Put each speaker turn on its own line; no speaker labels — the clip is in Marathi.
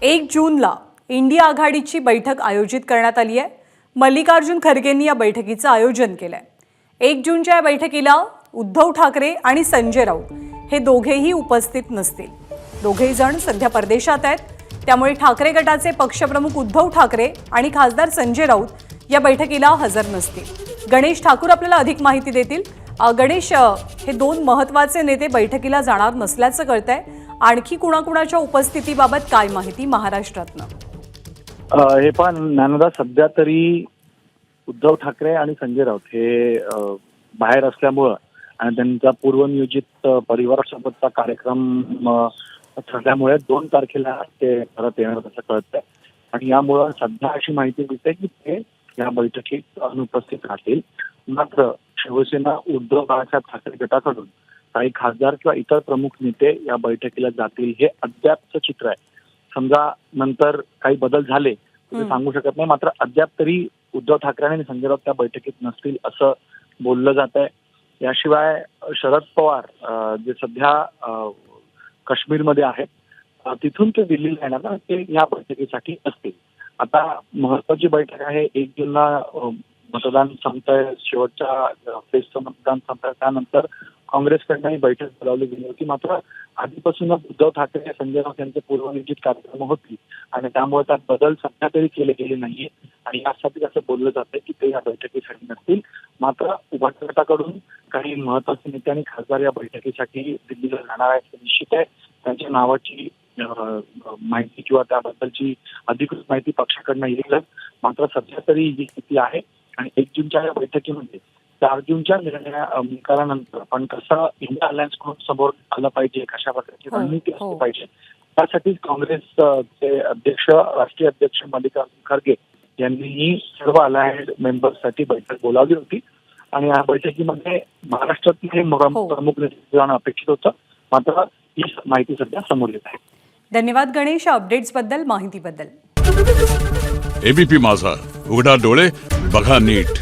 1 जूनला इंडिया आघाडीची बैठक आयोजित करण्यात आली आहे। मल्लिकार्जुन खरगेंनी या बैठकीचं आयोजन केलंय। 1 जूनच्या या बैठकीला उद्धव ठाकरे आणि संजय राऊत हे दोघेही उपस्थित नसतील। दोघेही जण सध्या परदेशात आहेत, त्यामुळे ठाकरे गटाचे पक्षप्रमुख उद्धव ठाकरे आणि खासदार संजय राऊत या बैठकीला हजर नसतील। गणेश ठाकूर आपल्याला अधिक माहिती देतील। गणेश, हे दोन महत्त्वाचे नेते बैठकीला जाणार नसल्याचं कळतंय। आणखी कुणाकुणाच्या उपस्थितीबाबत काय माहिती महाराष्ट्रातनं?
हे पण ज्ञानदा, सध्या तरी उद्धव ठाकरे आणि संजय राऊत हे बाहेर असल्यामुळं आणि त्यांचा पूर्वनियोजित परिवारासोबतचा कार्यक्रम ठरल्यामुळे 2 तारखेला ते परत येणार असं कळतंय आणि यामुळं सध्या अशी माहिती मिळते की ते या बैठकीत अनुपस्थित राहतील। मात्र शिवसेना उद्धव बाळासाहेब ठाकरे गटाकडून काही खासदार किंवा इतर प्रमुख नेते या बैठकीला जातील हे अद्यापचं चित्र आहे। समजा नंतर काही बदल झाले तर सांगू शकत नाही, मात्र अद्याप तरी उद्धव ठाकरे आणि संजय राऊत त्या बैठकीत नसतील असं बोललं जात आहे। याशिवाय शरद पवार जे सध्या काश्मीरमध्ये आहेत, तिथून ते दिल्लीला येणार ना, ते या बैठकीसाठी असतील। आता महत्वाची बैठक आहे। 1 जूनला मतदान संपतंय, शेवटच्या फेजचं मतदान संपतंय, त्यानंतर काँग्रेसकडनं ही बैठक बोलावली गेली होती। मात्र आधीपासूनच उद्धव ठाकरे संजय राऊत यांचे पूर्वनियोजित कार्यक्रम होती आणि त्यामुळे त्यात बदल सध्या तरी केले गेले नाहीये आणि यासाठी असं बोललं जातंय की ते या बैठकीसाठी नसतील। मात्र उभाटा गटाकडून काही महत्वाचे नेते आणि खासदार या बैठकीसाठी दिल्लीला जाणार आहेत हे निश्चित आहे। त्यांच्या नावाची माहिती किंवा त्याबद्दलची अधिकृत माहिती पक्षाकडनं येईलच। मात्र सध्या तरी ही स्थिती आहे आणि 1 जूनच्या या बैठकीमध्ये 4 जूनच्या निकालानंतर आपण कसं इंडिया अलायन्स कडून समोर आलं पाहिजे, कशा प्रकारची रणनीती असली पाहिजे, त्यासाठी काँग्रेसचे अध्यक्ष, राष्ट्रीय अध्यक्ष मल्लिकार्जुन खरगे यांनी सर्व अलायन्स मेंबर्ससाठी बैठक बोलावली होती आणि या बैठकीमध्ये महाराष्ट्रातले प्रमुख नेते जाणं अपेक्षित होतं। मात्र ही माहिती सध्या समोर येत आहे।
धन्यवाद गणेश, अपडेट्सबद्दल, माहितीबद्दल।
एबीपी माझा, उघडा डोळे बघा नीट।